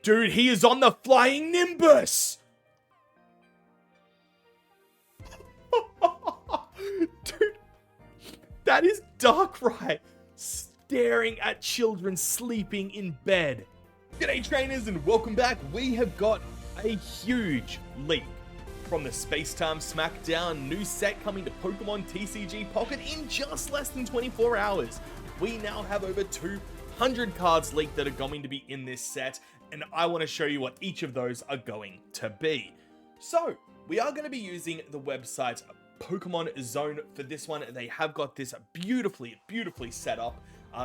Dude, he is on the flying Nimbus! Dude, that is Darkrai staring at children sleeping in bed. G'day trainers and welcome back. We have got a huge leap from the Space-Time Smackdown new set coming to Pokemon TCG Pocket in just less than 24 hours. We now have over 200 cards leaked that are going to be in this set, and I want to show you what each of those are going to be. So, we are going to be using the website Pokemon Zone for this one. They have got this beautifully set up.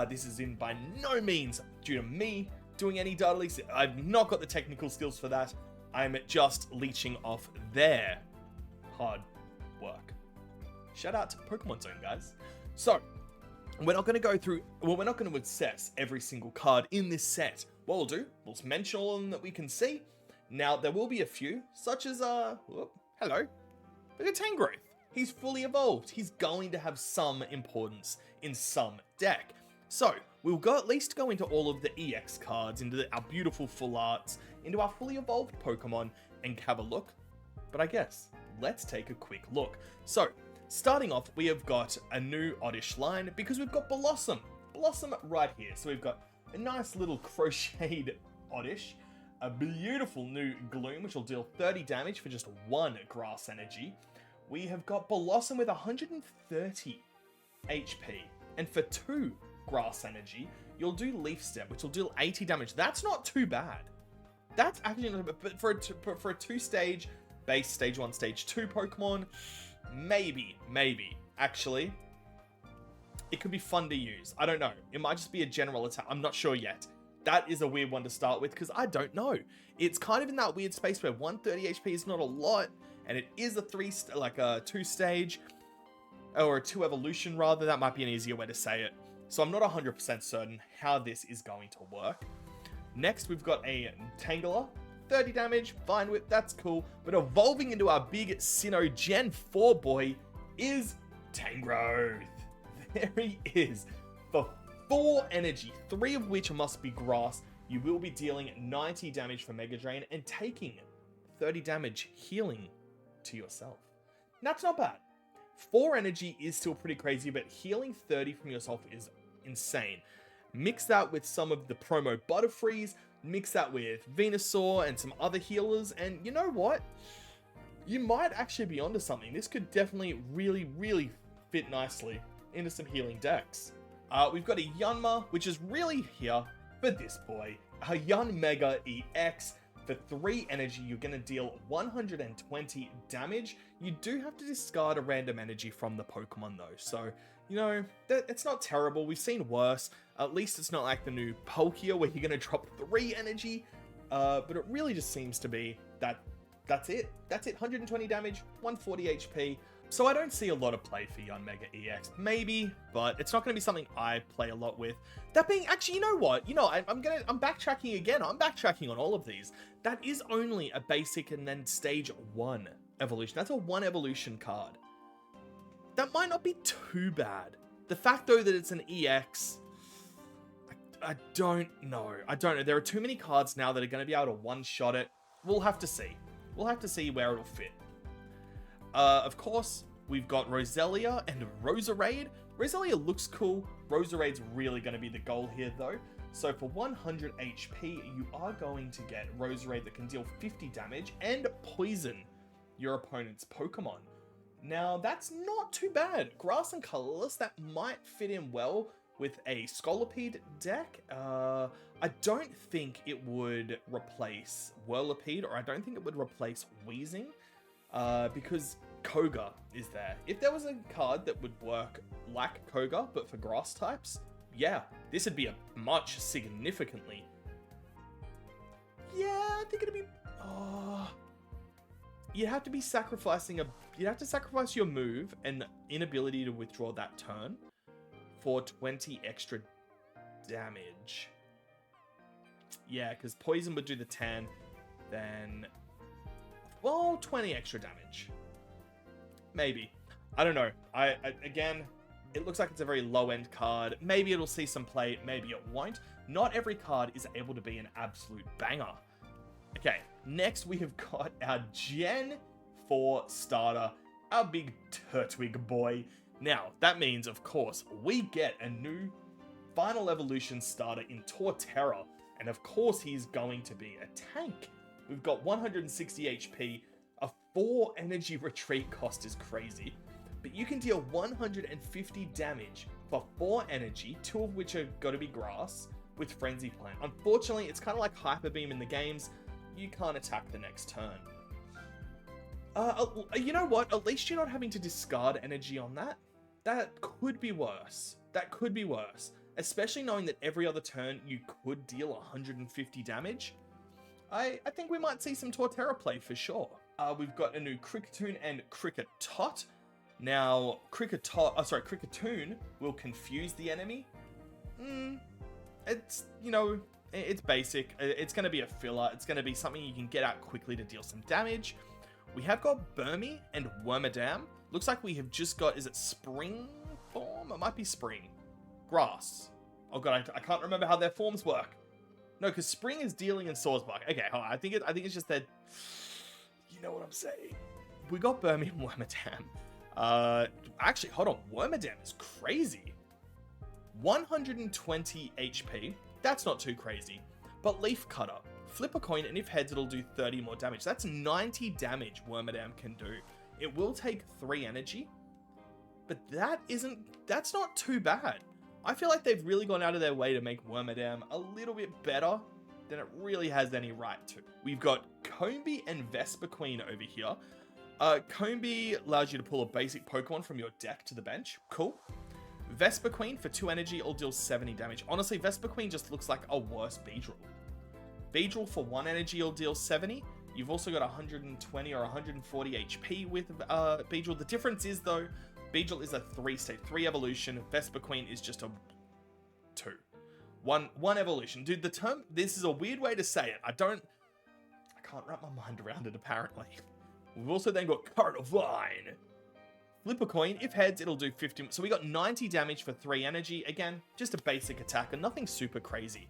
This is in by no means due to me doing any data leaks. I've not got the technical skills for that. I'm just leeching off their hard work. Shout out to Pokemon Zone, guys. So, we're not going to go through, well, we're not going to assess every single card in this set. What we'll do, we'll mention all of them that we can see. Now, there will be a few, such as, hello, look at Tangrowth. He's fully evolved. He's going to have some importance in some deck. So, we'll at least go into all of the EX cards, into our beautiful full arts, into our fully evolved Pokemon, and have a look. But I guess, let's take a quick look. So, starting off, we have got a new Oddish line, because we've got Blossom right here. So we've got a nice little crocheted Oddish, a beautiful new Gloom, which will deal 30 damage for just 1 grass energy. We have got Blossom with 130 HP, and for 2 grass energy, you'll do Leaf Step, which will deal 80 damage. That's not too bad. That's actually not bad, but for a 2-stage, base stage 1, stage 2 Pokemon, maybe. Actually, it could be fun to use. I don't know. It might just be a general attack. I'm not sure yet. That is a weird one to start with, because I don't know. It's kind of in that weird space where 130 HP is not a lot, and it is a 2-stage, or a 2 evolution rather. That might be an easier way to say it. So I'm not 100% certain how this is going to work. Next, we've got a Tangela. 30 damage, fine whip, that's cool. But evolving into our big Sinnoh Gen 4 boy is Tangrowth. There he is. For 4 energy, 3 of which must be grass, you will be dealing 90 damage for Mega Drain and taking 30 damage healing to yourself. That's not bad. 4 energy is still pretty crazy, but healing 30 from yourself is insane. Mix that with some of the promo Butterfrees, mix that with Venusaur and some other healers, and you know what? You might actually be onto something. This could definitely really fit nicely into some healing decks. We've got a Yanma, which is really here for this boy. A Yun Mega EX. For 3 energy, you're going to deal 120 damage. You do have to discard a random energy from the Pokemon though, so, you know, it's not terrible. We've seen worse. At least it's not like the new Palkia where you're going to drop 3 energy, but it really just seems to be that's it. 120 damage, 140 HP. So I don't see a lot of play for Yun Mega EX. Maybe, but it's not going to be something I play a lot with. That being, actually, you know what? I'm backtracking again. I'm backtracking on all of these. That is only a basic and then stage 1 evolution. That's a 1 evolution card. That might not be too bad. The fact, though, that it's an EX, I don't know. There are too many cards now that are going to be able to one-shot it. We'll have to see. We'll have to see where it'll fit. Of course, we've got Roselia and Roserade. Roselia looks cool. Roserade's really going to be the goal here, though. So for 100 HP, you are going to get Roserade that can deal 50 damage and poison your opponent's Pokemon. Now, that's not too bad. Grass and Colorless, that might fit in well with a Scolipede deck. I don't think it would replace Whirlipede, or I don't think it would replace Weezing. Because Koga is there. If there was a card that would work like Koga, but for grass types, yeah, this would be a much significantly. Yeah, I think it'd be. You'd have to sacrifice your move and inability to withdraw that turn for 20 extra damage. Yeah, because poison would do the 10, then. Well, 20 extra damage. Maybe. I don't know. Again, It looks like it's a very low-end card. Maybe it'll see some play, maybe it won't. Not every card is able to be an absolute banger. Okay, next we have got our Gen 4 starter, our big Turtwig boy. Now, that means, of course, we get a new Final Evolution starter in Torterra, and of course he's going to be a tank. We've got 160 HP, a 4 energy retreat cost is crazy, but you can deal 150 damage for 4 energy, 2 of which are going to be grass, with Frenzy Plant. Unfortunately, it's kind of like Hyper Beam in the games, you can't attack the next turn. You know what, at least you're not having to discard energy on that. That could be worse. That could be worse. Especially knowing that every other turn you could deal 150 damage. I think we might see some Torterra play for sure. We've got a new Kricketune and Kricketot. Now, Kricketune will confuse the enemy. It's, you know, it's basic. It's going to be a filler. It's going to be something you can get out quickly to deal some damage. We have got Burmy and Wormadam. Looks like we have just got, is it Spring form? It might be Spring. Grass. Oh god, I can't remember how their forms work. No, because Spring is dealing in Swordsbark. Okay, hold on. I think it's just that. You know what I'm saying. We got Burmy and Wormadam. Actually, hold on. Wormadam is crazy. 120 HP. That's not too crazy. But Leaf Cutter. Flip a coin, and if heads, it'll do 30 more damage. That's 90 damage Wormadam can do. It will take 3 energy. But that's not too bad. I feel like they've really gone out of their way to make Wormadam a little bit better than it really has any right to. We've got Combee and Vespiquen over here. Combee allows you to pull a basic Pokemon from your deck to the bench. Cool. Vespiquen for 2 energy will deal 70 damage. Honestly, Vespiquen just looks like a worse Beedrill. Beedrill for 1 energy will deal 70. You've also got 120 or 140 HP with Beedrill. The difference is, though, Beedrill is a 3-stage, 3 evolution. Vespiquen is just a 2. One evolution. Dude, the term, this is a weird way to say it. I can't wrap my mind around it, apparently. We've also then got Carnivine. Flip a coin. If heads, it'll do 50. So we got 90 damage for 3 energy. Again, just a basic attack and nothing super crazy.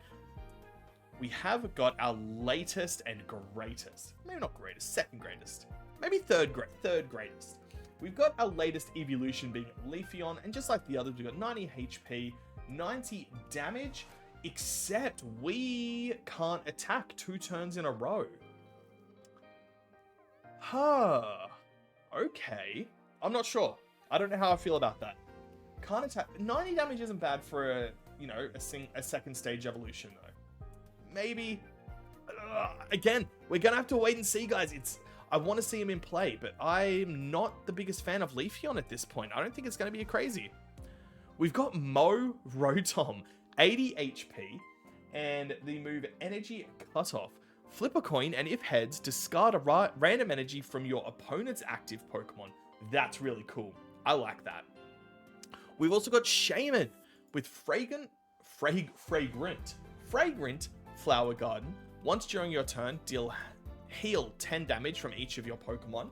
We have got our latest and greatest. Maybe not greatest, second greatest. Maybe third greatest. We've got our latest evolution being Leafeon, and just like the others, we've got 90 HP, 90 damage, except we can't attack 2 turns in a row. Okay. I'm not sure. I don't know how I feel about that. Can't attack. 90 damage isn't bad for a second stage evolution though. Maybe. Again, we're gonna have to wait and see, guys. I want to see him in play, but I'm not the biggest fan of Leafeon at this point. I don't think it's going to be a crazy. We've got Mo Rotom, 80 HP, and the move Energy Cutoff. Flip a coin, and if heads, discard a random energy from your opponent's active Pokemon. That's really cool. I like that. We've also got Shaman with Fragrant Flower Garden. Once during your turn, heal 10 damage from each of your Pokemon.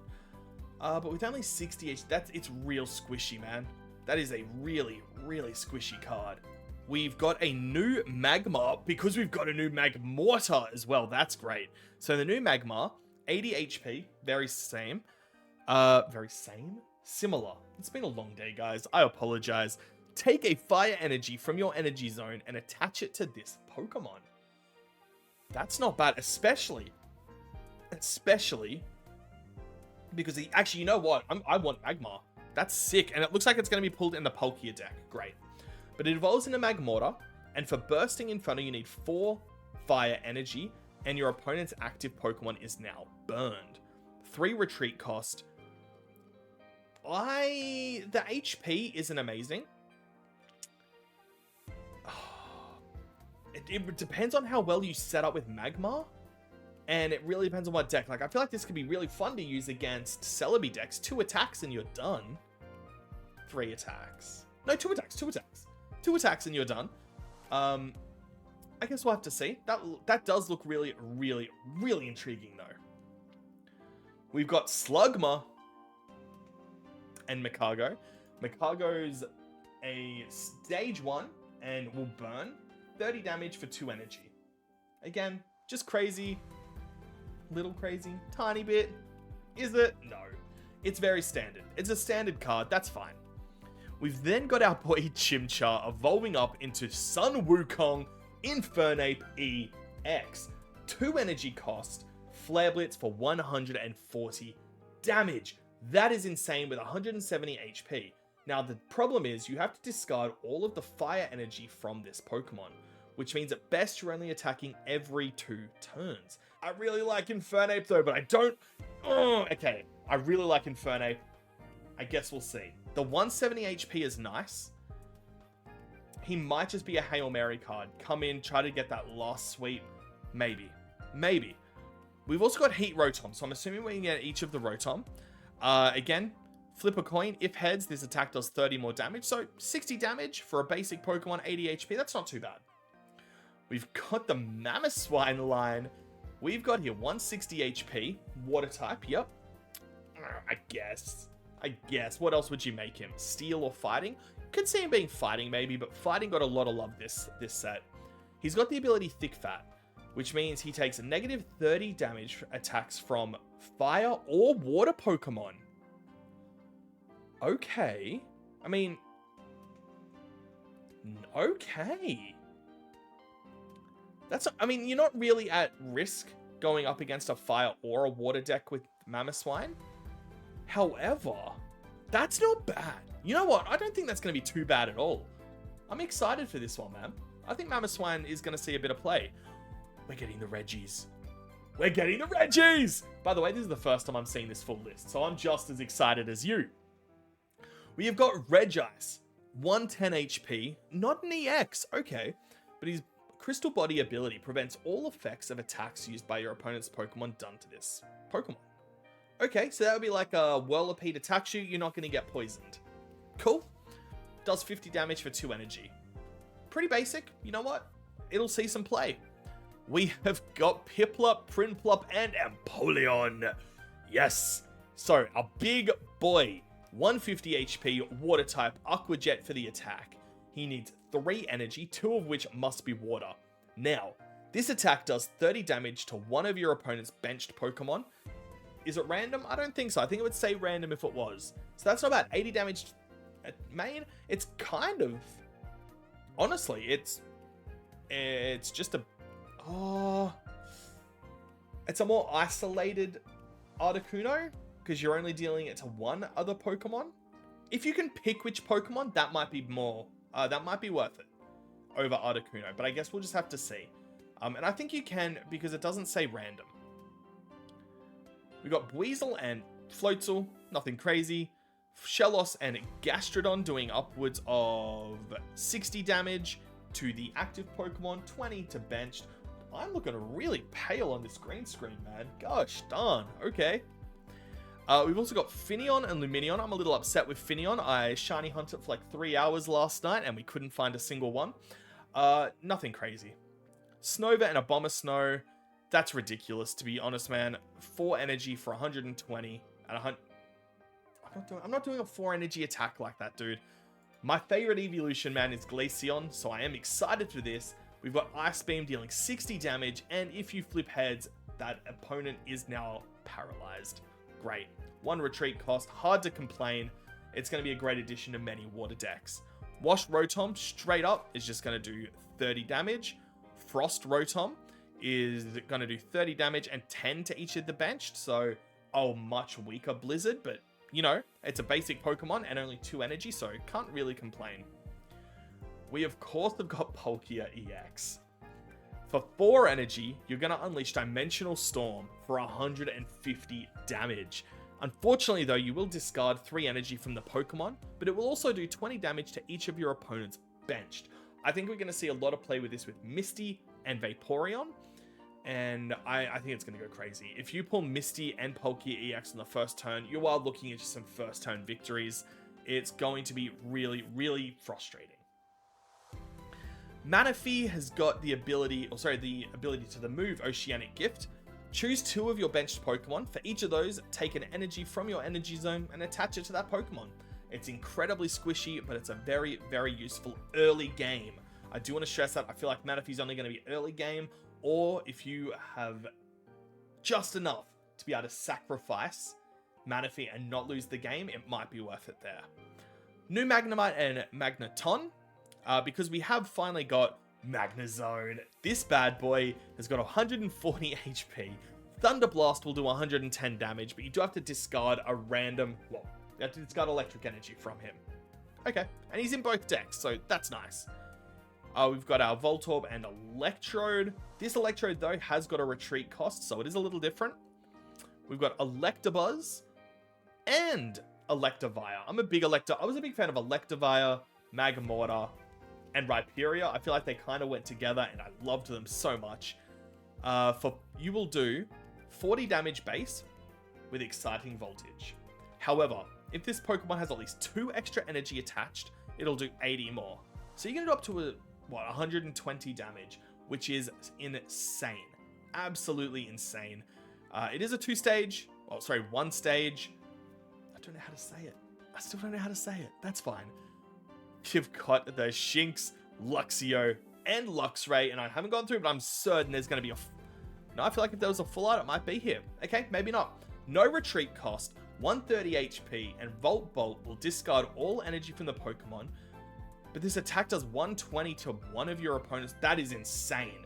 But with only 60 HP, it's real squishy, man. That is a really, really squishy card. We've got a new Magmar because we've got a new Magmortar as well. That's great. So the new Magmar, 80 HP, very same. Similar. It's been a long day, guys. I apologize. Take a fire energy from your energy zone and attach it to this Pokemon. That's not bad, especially because actually, you know what? I want Magmar. That's sick, and it looks like it's going to be pulled in the Palkia deck. Great. But it evolves into Magmortar, and for bursting Inferno, you need 4 fire energy, and your opponent's active Pokemon is now burned. 3 retreat cost. The HP isn't amazing. It depends on how well you set up with Magmar. And it really depends on what deck. Like, I feel like this could be really fun to use against Celebi decks. 2 attacks and you're done. 3 attacks. No, 2 attacks. 2 attacks and you're done. I guess we'll have to see. That does look really, really, really intriguing, though. We've got Slugma and Mikago. Mikago's a stage 1 and will burn 30 damage for 2 energy. Again, just crazy. Little crazy. Tiny bit. Is it? No. It's very standard. It's a standard card. That's fine. We've then got our boy Chimchar evolving up into Sun Wukong Infernape EX. 2 energy cost. Flare Blitz for 140 damage. That is insane with 170 HP. Now the problem is you have to discard all of the fire energy from this Pokemon, which means at best you're only attacking every 2 turns. I really like Infernape though, but I don't... okay, I really like Infernape. I guess we'll see. The 170 HP is nice. He might just be a Hail Mary card. Come in, try to get that last sweep. Maybe. Maybe. We've also got Heat Rotom, so I'm assuming we can get each of the Rotom. Again, flip a coin. If heads, this attack does 30 more damage. So 60 damage for a basic Pokemon, 80 HP. That's not too bad. We've got the Mamoswine line. We've got here 160 HP. Water type, yep. I guess. What else would you make him? Steel or fighting? Could see him being fighting maybe, but fighting got a lot of love this set. He's got the ability Thick Fat, which means he takes a negative 30 damage attacks from fire or water Pokemon. Okay. I mean... okay. That's... I mean, you're not really at risk going up against a fire or a water deck with Mamoswine. However, that's not bad. You know what? I don't think that's going to be too bad at all. I'm excited for this one, man. I think Mamoswine is going to see a bit of play. We're getting the Reggies. We're getting the Reggies! By the way, this is the first time I'm seeing this full list, so I'm just as excited as you. We have got Regice, 110 HP, not an EX, okay, but his Crystal Body ability prevents all effects of attacks used by your opponent's Pokemon done to this Pokemon. Okay, so that would be like a Whirlipede attacks you, you're not going to get poisoned. Cool. Does 50 damage for 2 energy. Pretty basic, you know what? It'll see some play. We have got Piplup, Prinplup, and Empoleon. Yes. So, a big boy. 150 HP, water type, Aqua Jet for the attack. He needs 3 energy, 2 of which must be water. Now, this attack does 30 damage to one of your opponent's benched Pokemon. Is it random? I don't think so. I think it would say random if it was. So that's not bad. 80 damage at main. It's kind of... honestly, it's just a... oh... it's a more isolated Articuno, because you're only dealing it to one other Pokemon. If you can pick which Pokemon, that might be more... that might be worth it over Articuno. But I guess we'll just have to see. And I think you can, because it doesn't say random. We got Weasel and Floatzel, nothing crazy. Shellos and Gastrodon doing upwards of 60 damage to the active Pokemon, 20 to benched. I'm looking really pale on this green screen, man. Gosh darn, okay. We've also got Finneon and Luminion. I'm a little upset with Finneon. I shiny hunted for like 3 hours last night and we couldn't find a single one. Nothing crazy. Snova and Abomasnow. That's ridiculous, to be honest, man. 4 energy for 120 and 100. I'm not doing a 4 energy attack like that, dude. My favorite evolution, man, is Glaceon, so I am excited for this. We've got Ice Beam dealing 60 damage, and if you flip heads, that opponent is now paralyzed. Great. 1 retreat cost, hard to complain. It's going to be a great addition to many water decks. Wash Rotom, straight up, is just going to do 30 damage. Frost Rotom is going to do 30 damage and 10 to each of the benched, so much weaker Blizzard, but you know, it's a basic Pokemon and only 2 energy, so can't really complain. We of course have got Palkia EX. For 4 energy, you're going to unleash Dimensional Storm for 150 damage. Unfortunately though, you will discard 3 energy from the Pokemon, but it will also do 20 damage to each of your opponents benched. I think we're going to see a lot of play with this with Misty and Vaporeon. And I think it's going to go crazy. If you pull Misty and Palkia EX on the first turn, you are looking at just some first turn victories. It's going to be really, really frustrating. Manaphy has got the ability to the move Oceanic Gift. Choose 2 of your benched Pokemon. For each of those, take an energy from your energy zone and attach it to that Pokemon. It's incredibly squishy, but it's a very, very useful early game. I do want to stress that I feel like Manaphy's only going to be early game, or if you have just enough to be able to sacrifice Manaphy and not lose the game, it might be worth it there. New Magnemite and Magneton, because we have finally got Magnezone. This bad boy has got 140 HP. Thunder Blast will do 110 damage, but you do have to discard a random... Well, you have to discard electric energy from him. Okay, and he's in both decks, so that's nice. We've got our Voltorb and Electrode. This Electrode, though, has got a retreat cost, so it is a little different. We've got Electabuzz and Electivire. I was a big fan of Electivire, Magmortar, and Rhyperior. I feel like they kind of went together, and I loved them so much. You will do 40 damage base with Exciting Voltage. However, if this Pokemon has at least 2 extra energy attached, it'll do 80 more. So you're going to do up to, 120 damage, which is insane. Absolutely insane. It is a 2-stage, one stage. I don't know how to say it. I still don't know how to say it. That's fine. You've got the Shinx, Luxio, and Luxray, and I haven't gone through, but I'm certain there's going to be No, I feel like if there was a full art, it might be here. Okay, maybe not. No retreat cost, 130 HP, and Volt Bolt will discard all energy from the Pokemon, but this attack does 120 to one of your opponents. That is insane.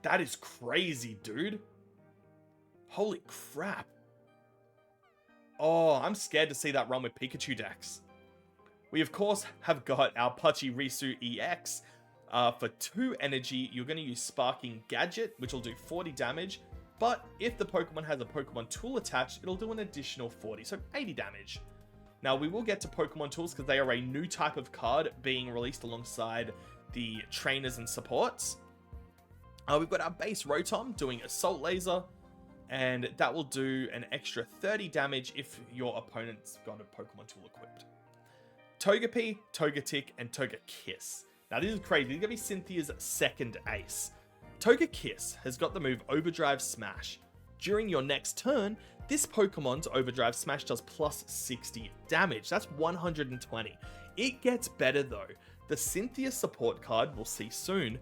That is crazy, dude. Holy crap. Oh, I'm scared to see that run with Pikachu decks. We, of course, have got our Pachirisu EX. For 2 energy, you're going to use Sparking Gadget, which will do 40 damage. But if the Pokemon has a Pokemon Tool attached, it'll do an additional 40, so 80 damage. Now, we will get to Pokemon Tools because they are a new type of card being released alongside the trainers and supports. We've got our base Rotom doing Assault Laser, and that will do an extra 30 damage if your opponent's got a Pokemon Tool equipped. Togepi, Togetic, and Togekiss. Now, this is crazy. This is going to be Cynthia's second ace. Togekiss has got the move Overdrive Smash. During your next turn, this Pokemon's Overdrive Smash does plus 60 damage. That's 120. It gets better, though. The Cynthia support card, we'll see soon,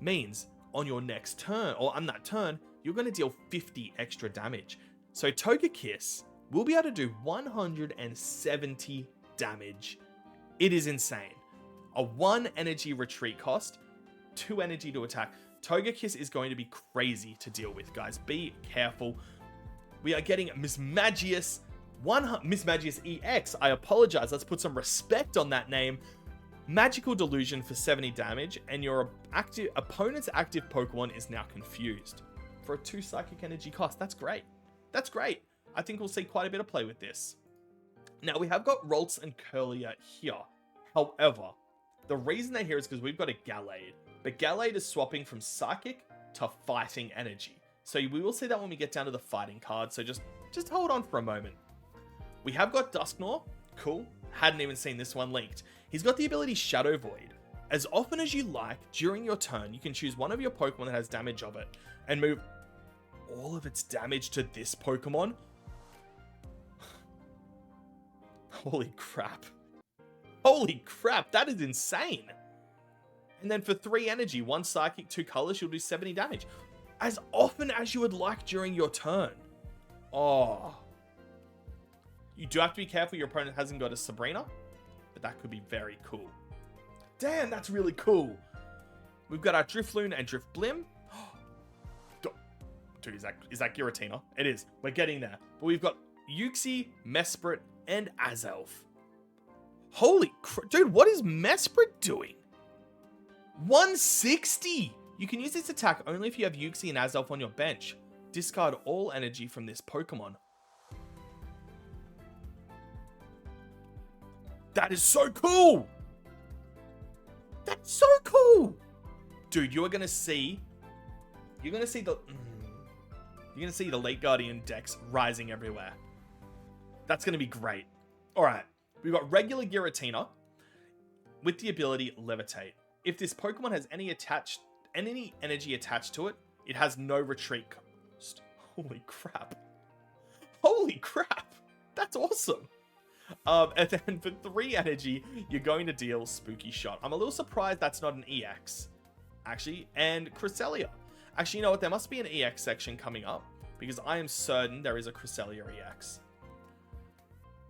means on your next turn, or on that turn, you're going to deal 50 extra damage. So Togekiss will be able to do 170 damage. It is insane. A 1 energy retreat cost, 2 energy to attack. Togekiss is going to be crazy to deal with, guys. Be careful. We are getting Miss Magius EX. I apologize. Let's put some respect on that name. Magical Delusion for 70 damage, and your opponent's active Pokemon is now confused. For a 2 psychic energy cost. That's great. That's great. I think we'll see quite a bit of play with this. Now, we have got Ralts and Curlier here. However, the reason they're here is because we've got a Gallade. But Gallade is swapping from Psychic to Fighting Energy. So we will see that when we get down to the Fighting card. So just hold on for a moment. We have got Dusknoir. Cool. Hadn't even seen this one linked. He's got the ability Shadow Void. As often as you like, during your turn, you can choose one of your Pokemon that has damage of it and move all of its damage to this Pokemon. Holy crap. Holy crap, that is insane. And then for 3 energy, 1 Psychic, 2 colors, you'll do 70 damage. As often as you would like during your turn. Oh. You do have to be careful your opponent hasn't got a Sabrina, but that could be very cool. Damn, that's really cool. We've got our Drifloon and Drifblim. Dude, is that Giratina? It is. We're getting there. But we've got Uxie, Mesprit, and Azelf. Holy crap. Dude, what is Mesprit doing? 160! You can use this attack only if you have Uxie and Azelf on your bench. Discard all energy from this Pokemon. That is so cool! That's so cool! Dude, you're gonna see the Late Guardian decks rising everywhere. That's gonna be great. Alright, we've got regular Giratina with the ability Levitate. If this Pokemon has any energy attached to it, it has no retreat cost. Holy crap. Holy crap! That's awesome. And then for 3 energy, you're going to deal Spooky Shot. I'm a little surprised that's not an EX, actually. And Cresselia. Actually, you know what? There must be an EX section coming up, because I am certain there is a Cresselia EX.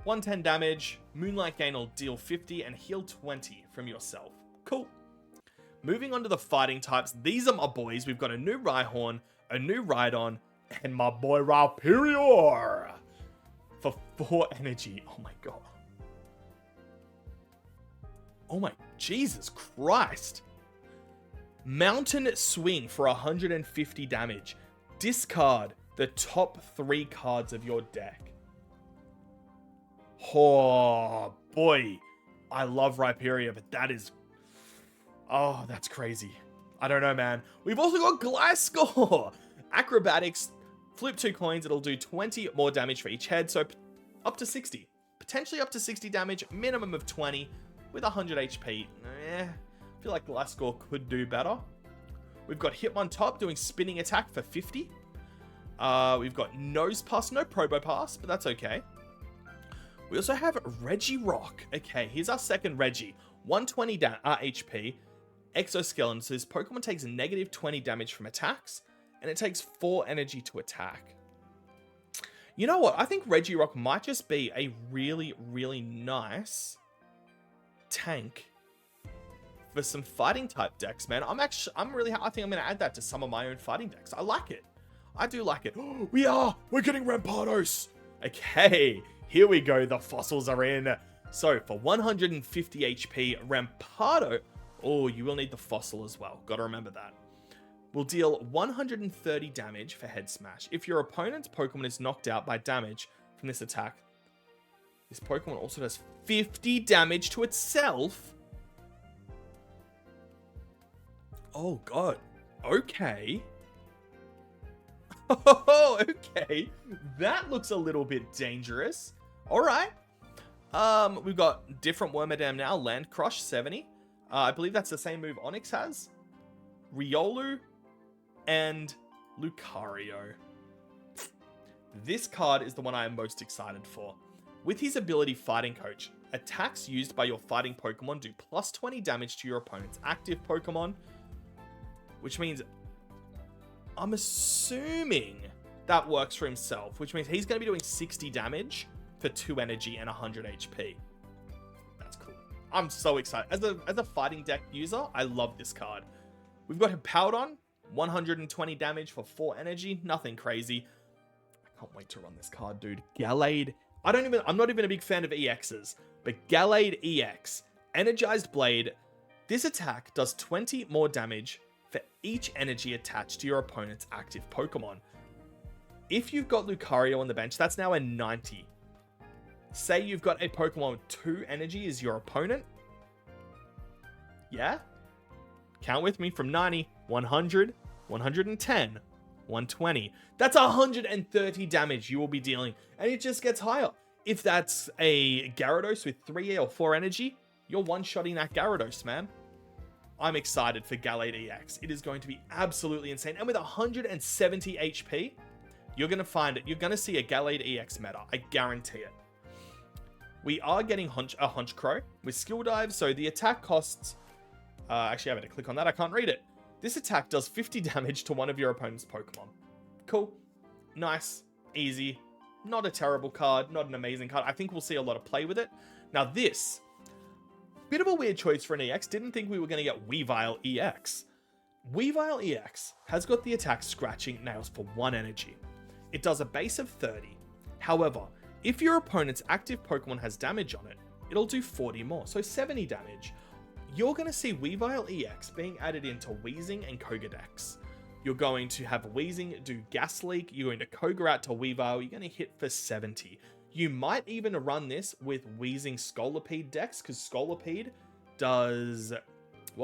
110 damage, Moonlight Gain will deal 50 and heal 20 from yourself. Cool. Moving on to the fighting types, these are my boys. We've got a new Rhyhorn, a new Rhydon, and my boy Rhyperior for 4 energy. Oh my god. Oh my Jesus Christ. Mountain Swing for 150 damage. Discard the top 3 cards of your deck. Oh boy. I love Rhyperior, but that is... Oh, that's crazy. I don't know, man. We've also got Gliscor. Acrobatics. Flip 2 coins. It'll do 20 more damage for each head. So up to 60. Potentially up to 60 damage. Minimum of 20 with 100 HP. I feel like Gliscor could do better. We've got Hitmontop doing spinning attack for 50. We've got Nose Pass. No Probopass, but that's okay. We also have Regirock. Okay, here's our second Reggie. 120 HP. Exoskeleton. So this Pokemon takes negative 20 damage from attacks. And it takes 4 energy to attack. You know what? I think Regirock might just be a really, really nice tank for some fighting type decks, man. I think I'm going to add that to some of my own fighting decks. I like it. I do like it. We're getting Rampardos. Okay, here we go. The fossils are in. So for 150 HP, Rampardo. Oh, you will need the fossil as well. Got to remember that. Will deal 130 damage for Head Smash. If your opponent's Pokemon is knocked out by damage from this attack, this Pokemon also does 50 damage to itself. Oh, God. Okay. Oh, okay. That looks a little bit dangerous. All right. We've got different Wormadam now. Land Crush, 70. I believe that's the same move Onyx has. Riolu and Lucario. This card is the one I am most excited for. With his ability Fighting Coach, attacks used by your fighting Pokemon do plus 20 damage to your opponent's active Pokemon, which means I'm assuming that works for himself, which means he's going to be doing 60 damage for 2 energy and 100 HP. That's cool. I'm so excited. As a fighting deck user, I love this card. We've got Hippowdon, 120 damage for 4 energy. Nothing crazy. I can't wait to run this card, dude. Gallade. I'm not even a big fan of EXs, but Gallade EX, Energized Blade. This attack does 20 more damage for each energy attached to your opponent's active Pokemon. If you've got Lucario on the bench, that's now a 90. Say you've got a Pokemon with 2 energy as your opponent. Yeah? Count with me from 90, 100, 110, 120. That's 130 damage you will be dealing, and it just gets higher. If that's a Gyarados with 3 or 4 energy, you're one-shotting that Gyarados, man. I'm excited for Gallade EX. It is going to be absolutely insane. And with 170 HP, you're going to see a Gallade EX meta. I guarantee it. We are getting a Honchkrow with Skill Dive, so the attack costs... actually, I better click on that. I can't read it. This attack does 50 damage to one of your opponent's Pokemon. Cool. Nice. Easy. Not a terrible card. Not an amazing card. I think we'll see a lot of play with it. Now this... Bit of a weird choice for an EX. Didn't think we were going to get Weavile EX. Weavile EX has got the attack Scratching Nails for 1 energy. It does a base of 30. However, if your opponent's active Pokemon has damage on it, it'll do 40 more, so 70 damage. You're going to see Weavile EX being added into Weezing and Kogadex. You're going to have Weezing do Gas Leak, you're going to Koga out to Weavile, you're going to hit for 70. You might even run this with Weezing Scolipede decks, because Scolipede does,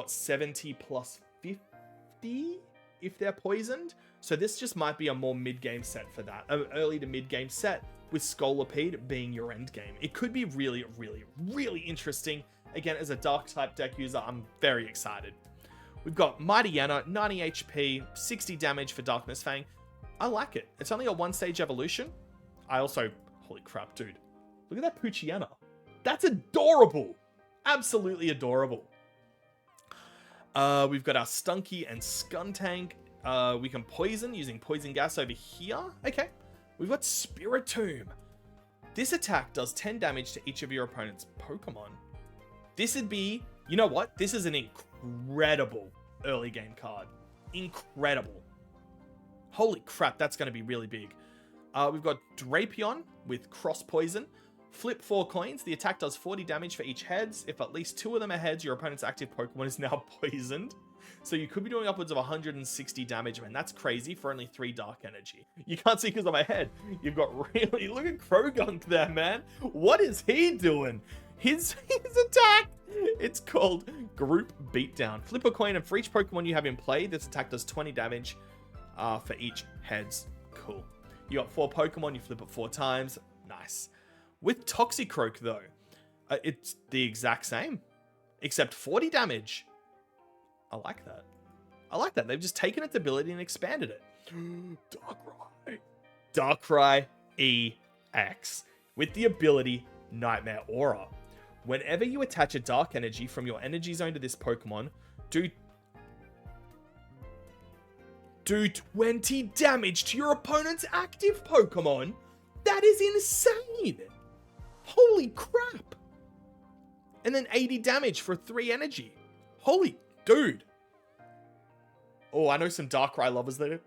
70 plus 50 if they're poisoned? So this just might be a more mid-game set for that. An early to mid-game set with Scolipede being your end game. It could be really, really, really interesting. Again, as a Dark-type deck user, I'm very excited. We've got Mighty Yana, 90 HP, 60 damage for Darkness Fang. I like it. It's only a 1-stage evolution. I also... Holy crap, dude. Look at that Poochyena. That's adorable. Absolutely adorable. We've got our Stunky and Skuntank. We can poison using poison gas over here. Okay. We've got Spiritomb. This attack does 10 damage to each of your opponent's Pokemon. This would be, you know what? This is an incredible early game card. Incredible. Holy crap, that's going to be really big. We've got Drapion with Cross Poison. Flip 4 coins. The attack does 40 damage for each heads. If at least 2 of them are heads, your opponent's active Pokemon is now poisoned. So you could be doing upwards of 160 damage, man. That's crazy for only 3 dark energy. You can't see because of my head. You've got really... Look at Krogunk there, man. What is he doing? His attack, it's called Group Beatdown. Flip a coin, and for each Pokemon you have in play, this attack does 20 damage for each heads. Cool. You got 4 Pokemon, you flip it 4 times. Nice. With Toxicroak, though, it's the exact same, except 40 damage. I like that. I like that. They've just taken its ability and expanded it. Darkrai. Darkrai EX. With the ability Nightmare Aura. Whenever you attach a dark energy from your energy zone to this Pokemon, do 20 damage to your opponent's active Pokemon. That is insane. Holy crap. And then 80 damage for 3 energy. Holy dude. Oh, I know some Darkrai lovers that are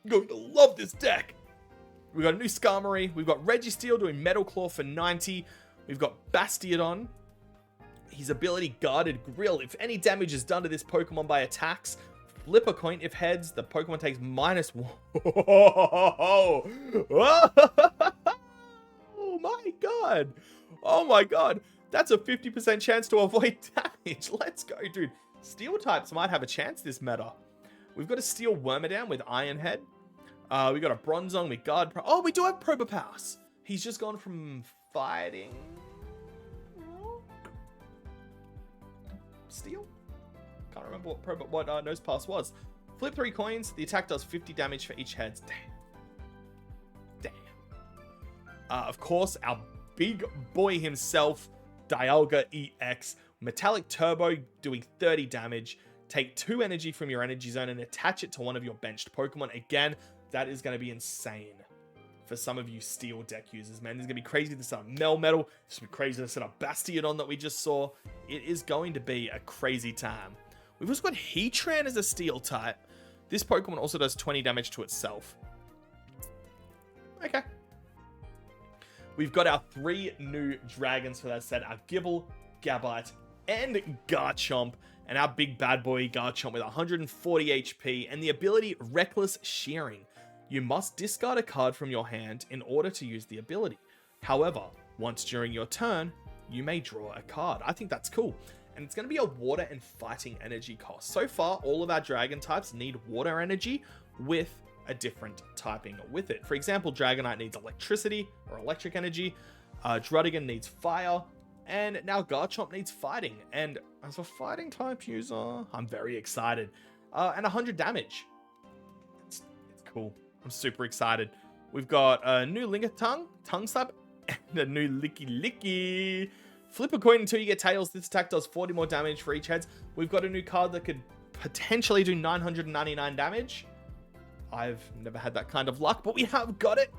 going to love this deck. We've got a new Skarmory. We've got Registeel doing Metal Claw for 90. We've got Bastiodon. His ability Guarded Grill. If any damage is done to this Pokemon by attacks, flip a coin. If heads, the Pokemon takes -1. Oh my god. Oh my god. That's a 50% chance to avoid damage. Let's go, dude. Steel types might have a chance this meta. We've got a Steel Wormadam with Iron Head. We got a Bronzong with Guard. Oh, we do have Probopass. He's just gone from fighting Steel. Can't remember what Nosepass was. Flip 3 coins. The attack does 50 damage for each heads. Damn. Of course, our big boy himself, Dialga EX. Metallic Turbo doing 30 damage. Take 2 energy from your energy zone and attach it to one of your benched Pokemon. Again, that is going to be insane for some of you Steel deck users, man. This is going to be crazy to set up Melmetal. It's going to be crazy to set up Bastiodon that we just saw. It is going to be a crazy time. We've also got Heatran as a Steel type. This Pokemon also does 20 damage to itself. Okay. We've got our 3 new dragons for that set. Our Gible, Gabite, and Garchomp. And our big bad boy Garchomp with 140 HP and the ability Reckless Shearing. You must discard a card from your hand in order to use the ability. However, once during your turn, you may draw a card. I think that's cool. And it's going to be a water and fighting energy cost. So far, all of our dragon types need water energy with a different typing with it. For example, Dragonite needs electricity or electric energy. Druddigon needs fire. And now Garchomp needs fighting. And as a fighting type user, I'm very excited. And 100 damage. It's cool. I'm super excited. We've got a new Tongue Slap, and a new Licky. Flip a coin until you get tails. This attack does 40 more damage for each heads. We've got a new card that could potentially do 999 damage. I've never had that kind of luck, but we have got it.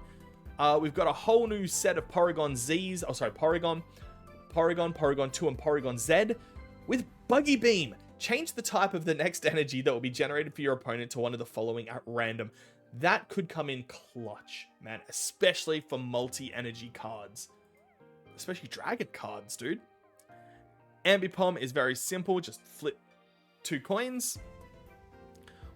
We've got a whole new set of Porygon Zs. Oh, sorry, Porygon 2, and Porygon Z with Buggy Beam. Change the type of the next energy that will be generated for your opponent to one of the following at random. That could come in clutch, man, especially for multi-energy cards. Especially dragon cards, dude. Ambipom is very simple. Just flip 2 coins.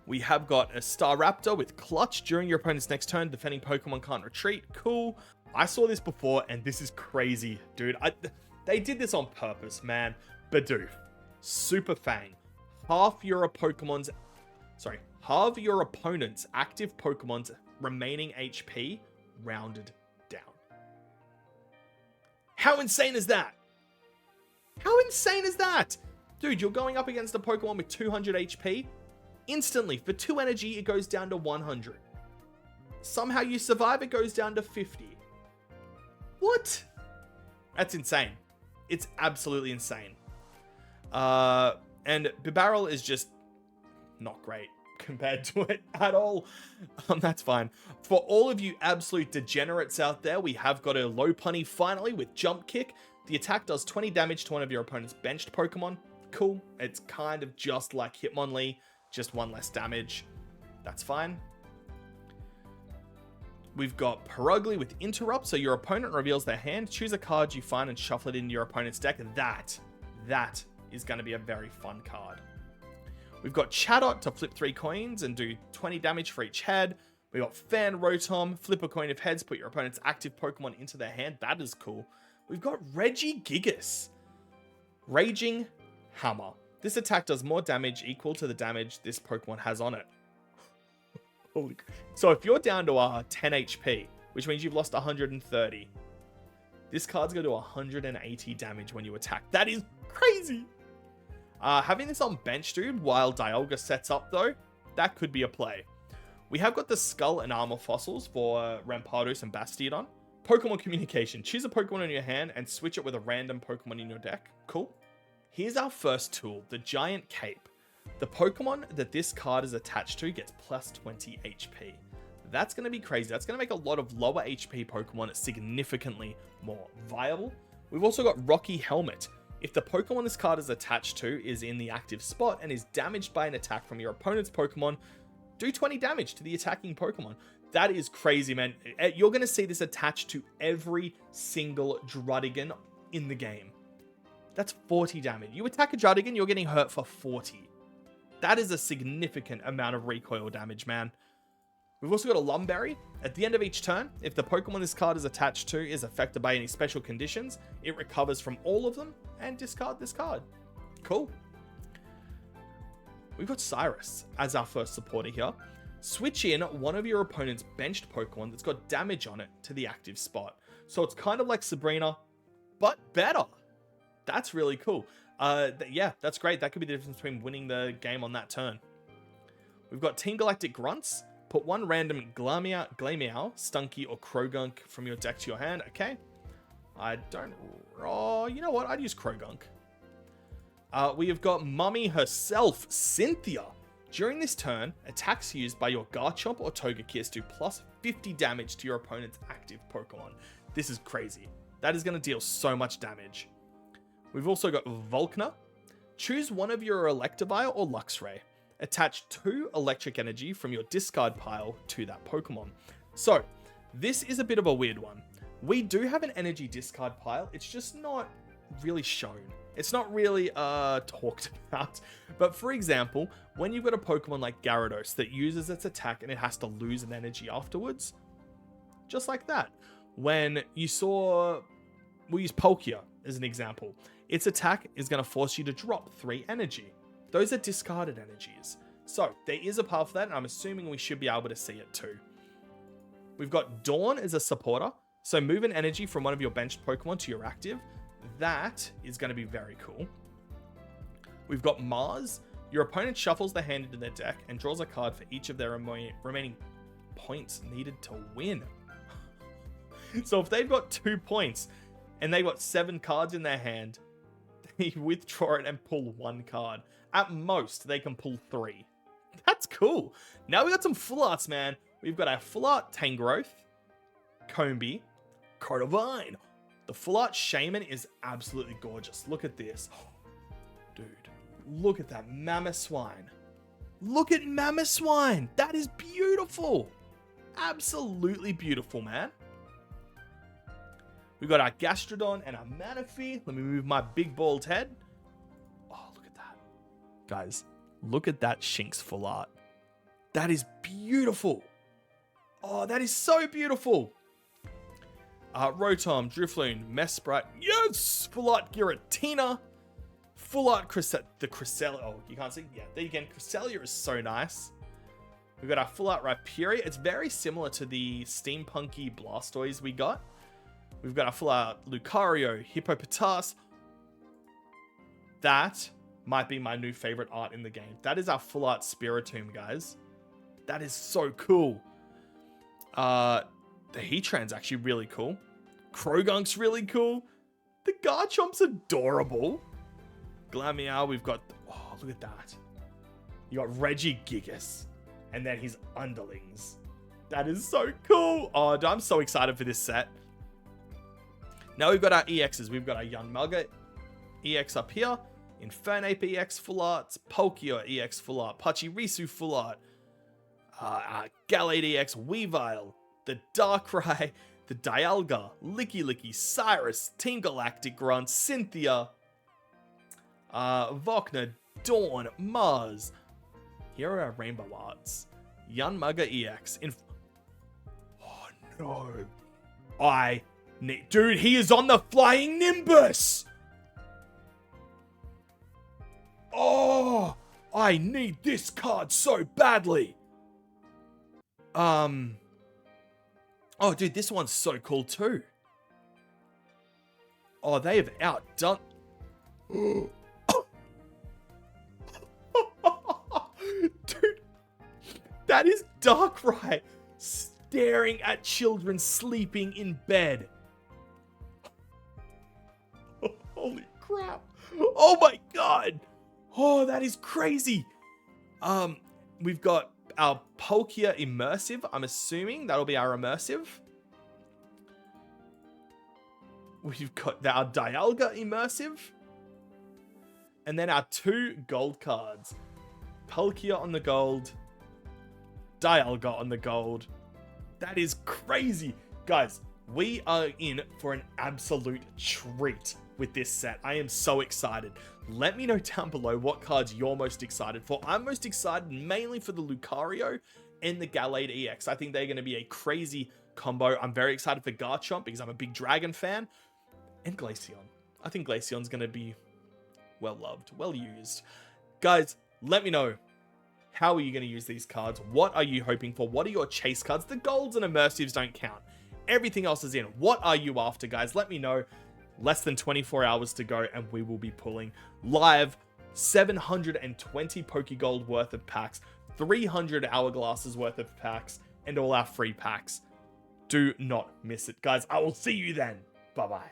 We have got a Staraptor with Clutch. During your opponent's next turn, defending Pokemon can't retreat. Cool. I saw this before, and this is crazy, dude. They did this on purpose, man. Bidoof. Super Fang. Halve your opponent's active Pokemon's remaining HP rounded down. How insane is that? How insane is that? Dude, you're going up against a Pokemon with 200 HP. Instantly, for 2 energy, it goes down to 100. Somehow you survive, it goes down to 50. What? That's insane. It's absolutely insane. And Bibarel is just not great compared to it at all. That's fine. For all of you absolute degenerates out there, we have got a Lopunny finally with Jump Kick. The attack does 20 damage to one of your opponent's benched Pokemon. Cool. It's kind of just like Hitmonlee, just one less damage. That's fine. We've got Perugly with Interrupt, so your opponent reveals their hand, choose a card you find and shuffle it into your opponent's deck. That is going to be a very fun card. We've got Chatot to flip 3 coins and do 20 damage for each head. We've got Fan Rotom, flip a coin of heads, put your opponent's active Pokemon into their hand. That is cool. We've got Regigigas, Raging Hammer. This attack does more damage equal to the damage this Pokemon has on it. So if you're down to 10 HP, which means you've lost 130, this card's going to do 180 damage when you attack. That is crazy. Having this on bench, dude, while Dialga sets up, though, that could be a play. We have got the Skull and Armor fossils for Rampardos and Bastiodon. Pokemon Communication. Choose a Pokemon in your hand and switch it with a random Pokemon in your deck. Cool. Here's our first tool, the Giant Cape. The Pokemon that this card is attached to gets plus 20 HP. That's going to be crazy. That's going to make a lot of lower HP Pokemon significantly more viable. We've also got Rocky Helmet. If the Pokemon this card is attached to is in the active spot and is damaged by an attack from your opponent's Pokemon, do 20 damage to the attacking Pokemon. That is crazy, man. You're going to see this attached to every single Druddigon in the game. That's 40 damage. You attack a Druddigon, you're getting hurt for 40. That is a significant amount of recoil damage, man. We've also got a Lumberry. At the end of each turn, if the Pokemon this card is attached to is affected by any special conditions, it recovers from all of them and discard this card. Cool. We've got Cyrus as our first supporter here. Switch in one of your opponent's benched Pokemon that's got damage on it to the active spot. So it's kind of like Sabrina, but better. That's really cool. Yeah, that's great. That could be the difference between winning the game on that turn. We've got Team Galactic Grunts. Put one random Glameow, Stunky, or Krogunk from your deck to your hand. Okay. I don't... Oh, you know what? I'd use Krogunk. We have got Mummy herself, Cynthia. During this turn, attacks used by your Garchomp or Togekiss do plus 50 damage to your opponent's active Pokemon. This is crazy. That is going to deal so much damage. We've also got Volkner. Choose one of your Electivire or Luxray. Attach 2 electric energy from your discard pile to that Pokemon. So, this is a bit of a weird one. We do have an energy discard pile. It's just not really shown. It's not really talked about. But for example, when you've got a Pokemon like Gyarados that uses its attack and it has to lose an energy afterwards, just like that. When you saw, we'll use Palkia as an example. Its attack is going to force you to drop 3 energy. Those are discarded energies. So there is a path for that, and I'm assuming we should be able to see it too. We've got Dawn as a supporter. So move an energy from one of your benched Pokemon to your active. That is going to be very cool. We've got Mars. Your opponent shuffles their hand into their deck and draws a card for each of their remaining points needed to win. So if they've got 2 points and they've got 7 cards in their hand, they withdraw it and pull 1 card. At most, they can pull 3. That's cool. Now we got some full arts, man. We've got our full art Tangrowth, Combee, Cordovine. The full art Shaman is absolutely gorgeous. Look at this. Dude, look at that Mamoswine. Look at Mamoswine. That is beautiful. Absolutely beautiful, man. We've got our Gastrodon and our Manaphy. Let me move my big bald head. Oh, look at that. Guys, look at that Shinx full art. That is beautiful. Oh, that is so beautiful. Rotom, Drifloon, Mesprit. Yes! Full art Giratina. Full art the Cresselia. Oh, you can't see? Yeah, there again. Cresselia is so nice. We've got our full art Rhyperior. It's very similar to the steampunky Blastoise we got. We've got our full art Lucario, Hippopotas. That might be my new favorite art in the game. That is our full art Spiritomb, guys. That is so cool. The Heatran's actually really cool. Krogunk's really cool. The Garchomp's adorable. Glameow, we've got... Oh, look at that. You got Regigigas. And then his underlings. That is so cool. Oh, I'm so excited for this set. Now we've got our EXs. We've got our Yanmaga EX up here. Infernape EX full arts. Palkia EX full art. Pachirisu full art. Gallade EX Weavile. The Darkrai. The Dialga. Licky, Cyrus. Team Galactic Grunt. Cynthia. Vokna. Dawn. Mars. Here are our rainbow arts. Yanmaga EX. Oh no. Dude, he is on the Flying Nimbus! Oh, I need this card so badly. Oh, dude, this one's so cool too. Oh, they have outdone... Dude, that is Darkrai staring at children sleeping in bed. Holy crap. Oh my god. Oh, that is crazy. We've got our Palkia Immersive. I'm assuming that'll be our Immersive. We've got our Dialga Immersive. And then our 2 gold cards. Palkia on the gold. Dialga on the gold. That is crazy. Guys, we are in for an absolute treat with this set. I am so excited. Let me know down below what cards you're most excited for. I'm most excited mainly for the Lucario and the Gallade EX. I think they're going to be a crazy combo. I'm very excited for Garchomp because I'm a big Dragon fan. And Glaceon. I think Glaceon's going to be well loved, well used. Guys, let me know. How are you going to use these cards? What are you hoping for? What are your chase cards? The golds and immersives don't count. Everything else is in. What are you after, guys? Let me know. Less than 24 hours to go, and we will be pulling live 720 Pokegold worth of packs, 300 Hourglasses worth of packs, and all our free packs. Do not miss it, guys. I will see you then. Bye-bye.